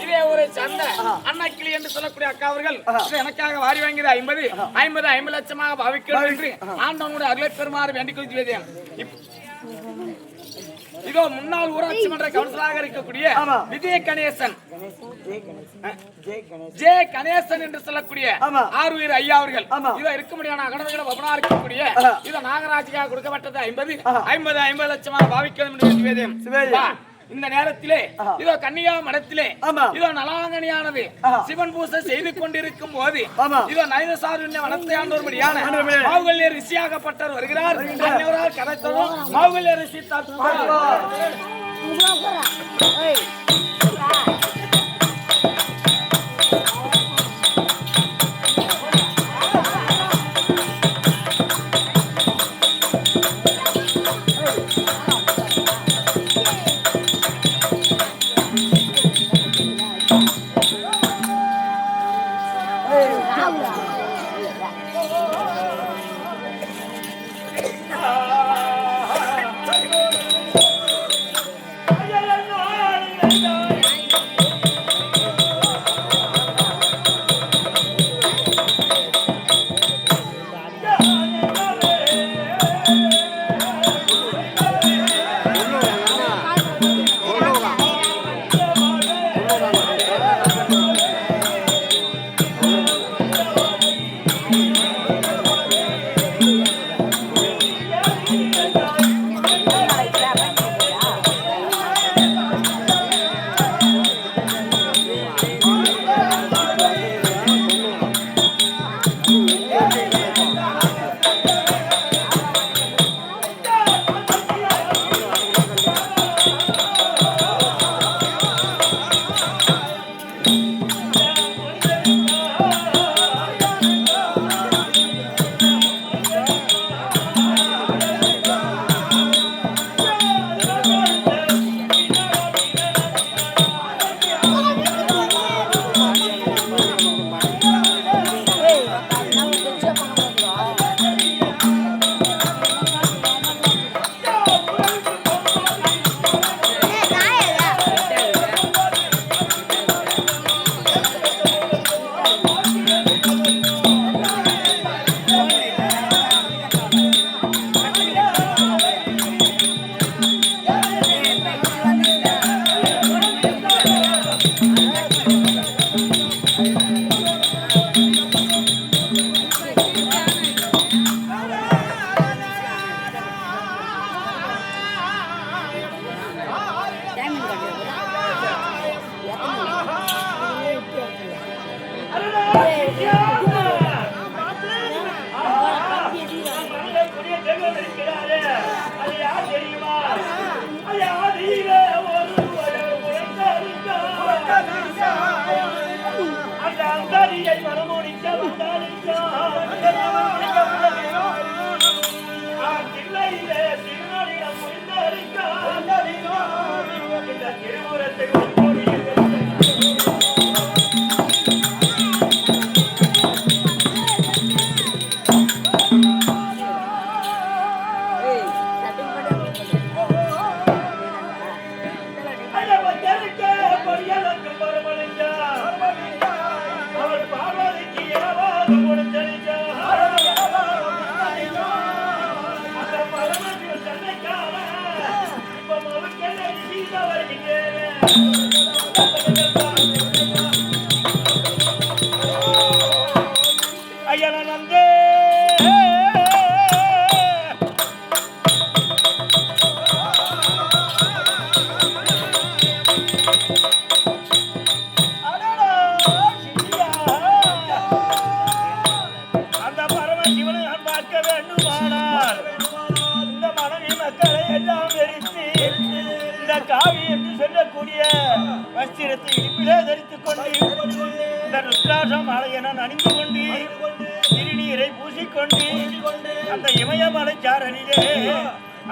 இதே ஊரை சேர்ந்த அண்ணாக்கிளி என்று சொல்லக்கூடிய அக்கா அவர்கள் எனக்காக வாரி வாங்கியது 50 லட்சமாக பாவிக்கிறோம் என்று ஆண்டவனுடைய அருளை பெறுமாறு வேண்டிக் கொள்கிறேன். இதோ முன்னாள் ஊராட்சி மன்ற கவுன்சிலராக இருக்கக்கூடிய விஜய கணேசன் ஜே கணேசன் என்று சொல்லக்கூடிய ஆறுயிர் ஐயா அவர்கள் இதோ இருக்க முடியாத அகடமைகளை வபனா இருக்கக்கூடிய இதோ நாகராஜியாக கொடுக்கப்பட்டது 50 லட்சமாக பாவிக்கிறோம் என்று வேண்டியது. இந்த நேரத்திலே இதோ கன்னியா மடத்திலே இதோ நலாங்கனியானது சிவன் பூசை செய்து கொண்டிருக்கும் போது இதோ நயனசாருண்ய வனத்தை ஆண்டோர்படியான மாவுகல்ய ரிஷியாகப்பட்டவர் வருகிறார். அன்னைவரால் கதைத்ததும் மாவுகல்ய ரிஷி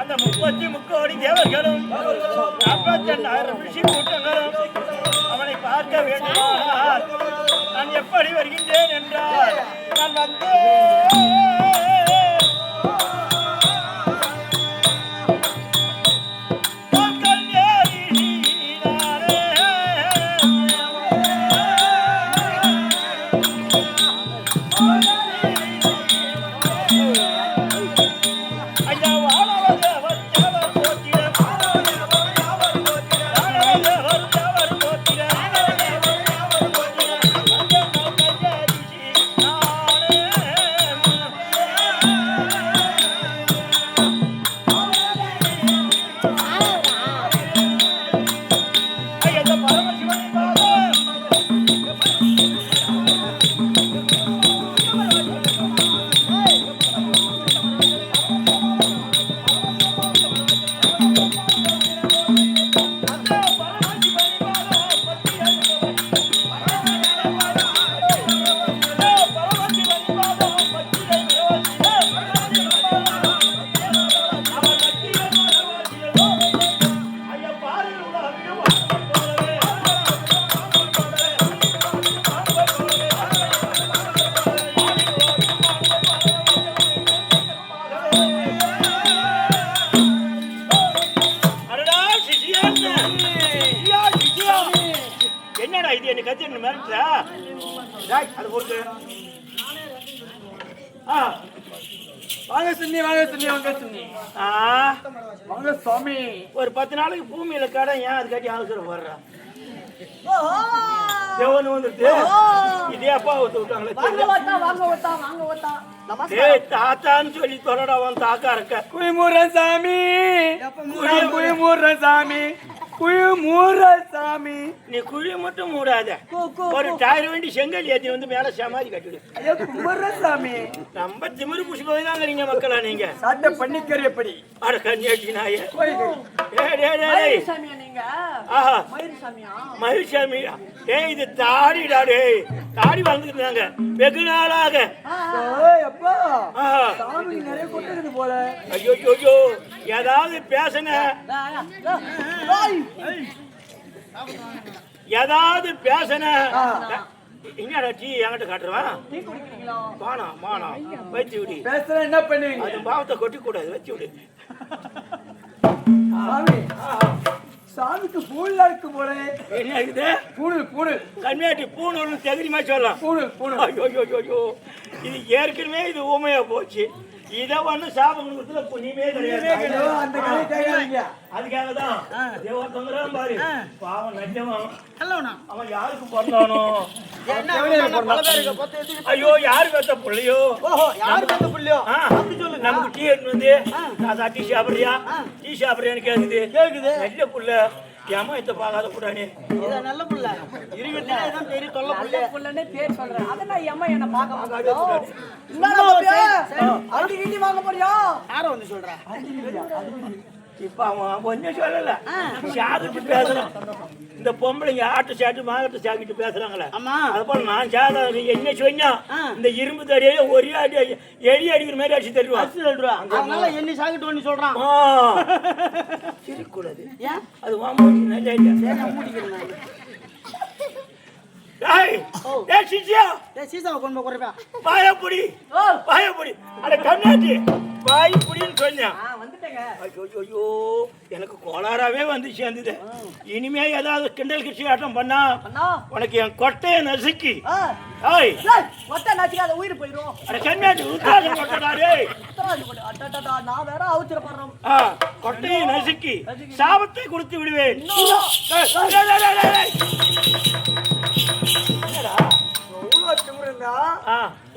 அந்த 30 தேவர்களும் 48,000 ரிஷி கூட்டங்களும் அவனை பார்க்க வேண்டுமானால் நான் எப்படி வருகின்றேன் என்றால் நான் வந்து என்னடா இது என்ன கத்தி என்ன மிரட்டுறா? அது போட்டு வாங்க சுண்ணி வாங்க சுண்ணி வாங்க சுண்ணி வாங்க சுவாமி. ஒரு 10 நாளைக்கு பூமியில கடை ஏன் அதுக்காட்டி அவசரம் வர்றா? தேவன் வந்துட்டு இதே அப்பா ஒத்து விட்டாங்களே. தாத்தான்னு சொல்லி தொடடா அவன் தாக்கா இருக்க. குயமுறன் சாமி குயமுறன் சாமி குயமுறன் சாமி. நீ குழி மட்டும் மூடாத, ஒரு டயர் வண்டி செங்கல் ஏத்தி வந்து மேல சமாதி கட்டிடு. ஐயா குமரன் சாமி. நம்ம திமிரு புஷி போய் தாங்க நீங்க மக்களா நீங்க சாட்ட பண்ணிக்கறி எப்படி? அட கன்னியாட்டி நாயே. மயில்சாமியா? ஏய் இது தாடிடா டேய். தாடி வளர்ந்துட்டாங்க வெகு நாளாக. அப்பா சாமிக்கு நிறைய கொட்டது போல. ஐயோ ஐயோ ஏதாவது பேசுங்க, ஏதாவது பேசுன. என்னடா டீ என்கிட்ட காட்டுறவன்? மானா மானா வச்சு விடு. பேசுற என்ன பண்ணுவீங்க? அது பாவத்தை கொட்டி கூடாது, வச்சு விடு. சாமி சாமிக்கு பூணா இருக்கு போல. என்ன இருக்குது? பூணு பூணு கன்னியாட்டி பூணு தெரியுமா சொல்லலாம். பூணு பூணு. ஐயோ ஐயோ ஐயோ இது ஏற்கனவே இது ஊமையா போச்சு. இதை வந்து சாபம் புண்ணியமே கிடையாது. அந்த கதை கேட்காதீங்க. அதுக்காக தான் தேவன் தொங்குறான் பாரு. பாவம் நஞ்சவன் அவன் யாருக்கு பிறந்தானோ? ஐயோ யாரு பெத்த பிள்ளையோ? யாரு பெத்த பிள்ளையோ? நமக்கு டீ எடுத்து வந்து நான் டீ சாப்பிடுறியா டீ சாப்பிடுறியான்னு கேக்குது. நல்ல புள்ள ஏமா இத்த பாக்காத புடானே. நல்ல புள்ள இருவத்திதான் பெரிய தொல்லை புள்ள புள்ளனே பேர் சொல்றேன். அதெல்லாம் ஏமா என்ன பார்க்க மாட்டாங்க. அடி கிண்டி வாங்க போறியா? யார வந்து சொல்றா? இப்ப அவன் கொஞ்சம் சொல்லல, சாப்பிட்டு பேசுறான். இந்த பொம்பளைங்க ஆட்டு சாப்பிட்டு மாகட்டு சாப்பிட்டு பேசுறாங்களே, அது போல நான் சாதா என்ன சொன்னா இந்த இரும்பு தடியே ஒரே அடி எடி அடிக்கிற மாதிரி அடிச்சு தருவான். அதனால என்ன சாப்பிட்டு ஒண்ணு சொல்றான். சிரிக்கூடாது, அது வாங்க மூடிக்கிறேன். பாயப்பொடி பாயப்பொடி அட கண்ணாட்டி பாயப்பொடின்னு சொன்னேன். ஐயோ எனக்கு கோளாராவே வந்து சேர்ந்தது. இனிமே ஏதாவது கிண்டல் கிச்சி ஆட்டம் பண்ணா உனக்கு என் கொட்டைய நசுக்கி உயிர் போயிடும். அட கண்ணாட்டி உத்தாசம் கொட்டடாடே. நான் வேற அவுச்சிரப்படுறோம். கொட்டையை நசுக்கி சாபத்தை கொடுத்து விடுவேன்.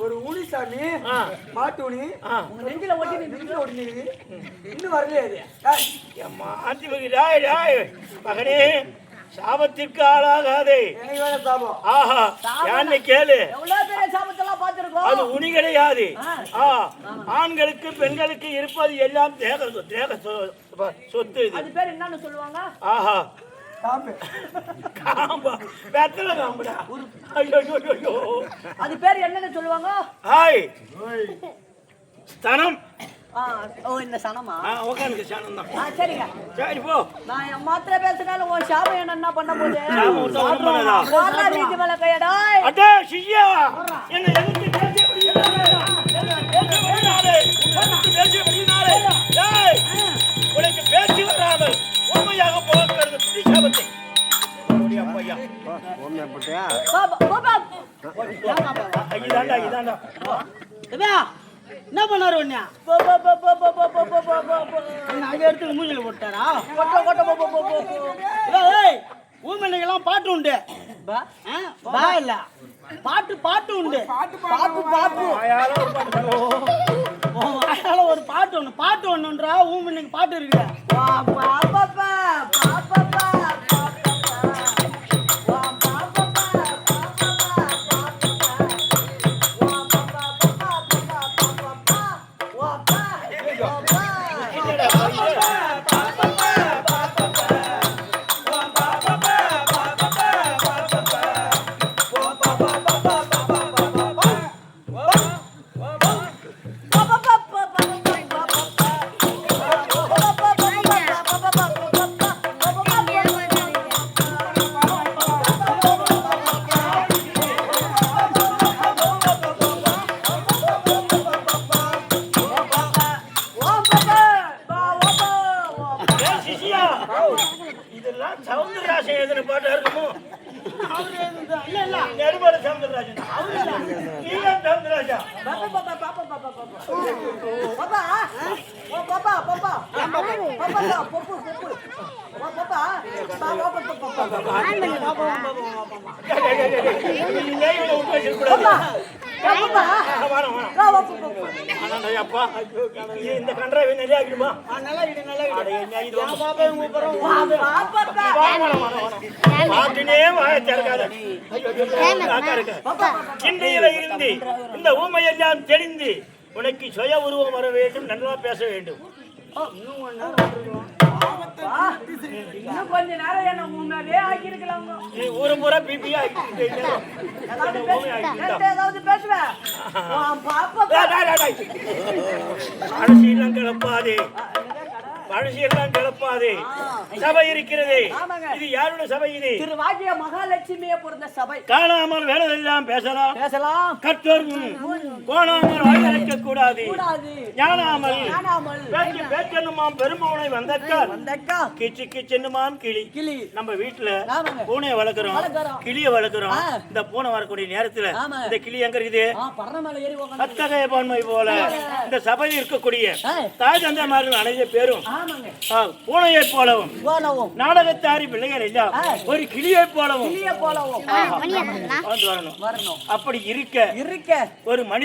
ஒரு ஊனிசாமி மாட்டு ஊனி நெஞ்சில ஒட்டி நெஞ்சில ஒட்டி இன்னும் வரலையே. மாத்தி மகனே சாபத்திற்கு ஆளாகாதே. ஆஹா யானை கேளு, அது உனி கிடையாது. ஆண்களுக்கு பெண்களுக்கு இருப்பது எல்லாம் தேக தேக சொத்து. அது பேர் என்னன்னு சொல்லுவாங்க? ஆஹா காம்பா வெத்தல காம்புடா. ஐயோ ஐயோ அது பேர் என்னன்னு சொல்லுவாங்க? ஹாய் ஸ்தனம். இந்த சனமா? உட்காந்துக்கு சனம் தான். சரிங்க சரி போ. நான் மாத்திரை பேசினாலும் உன் சாபம் என்ன பண்ண போகுது? அடே சியா என்ன எதுக்கு பேசிய முடியினாலே உனக்கு பேசி வராமல் உண்மையாக போகிறது பிடிச்சாபத்தை. என்ன பண்ணாரு? எடுத்து மூஞ்சில போட்டாரா? ஊமனைக்கெல்லாம் பாட்டு உண்டு. இல்ல பாட்டு பாட்டு உண்டு. பாட்டு பாட்டு ஒரு பாட்டு ஒண்ணு பாட்டு ஒண்ணுன்றா. ஊமனைக்கு பாட்டு இருக்கு. நெடுமலை சவுந்தரராஜன் நீங்க சவுந்தரராஜா இந்த கன்றாவை நிறைய ஆகிடுமா இன்றையில இருந்து இந்த ஊமையெல்லாம் தெரிந்து உனக்கு சுய உருவம் வர வேண்டும், நல்லா பேச வேண்டும். இன்னும் கொஞ்ச நேரம் என்ன முன்னாடியே ஆக்கியிருக்கலாம். நீ ஊரு முறை பிபியா ஏதாவது பேசுவேன் பழசியெல்லாம் கிளப்பாதே, பழசியெல்லாம் கிளப்பாதே. சபை இருக்கிறது, இது யாருடைய சபை? இது திரு வாக்கிய மகாலட்சுமியை பொறுத்த சபை. காணாமல் வேலையெல்லாம் பேசலாம், பேசலாம். கற்றோர் கோணாமல் வாய்க்க கூடாது, ஞானாமல் பேச்சு பேச்சென்னுமாம் பெரும்பூனை வந்தக்கால் கிச்சு கிச்சென்னுமாம் கிளி. கிளி நம்ம வீட்டுல பூனையை வளர்க்கிறோம், கிளிய வளர்க்கிறோம். இந்த பூனை வரக்கூடிய நேரத்துல இந்த கிளி எங்க இருக்குது? அத்தகைய பான்மை போல இந்த சபையில் இருக்கக்கூடிய தாய் தந்தைமார்கள் அனைத்து பேரும் பூனையை போலவும் நாடகத்தாரி பிள்ளைகள் எல்லாம் ஒரு கிளியை போலவும் வரணும். அப்படி இருக்க ஒரு மனித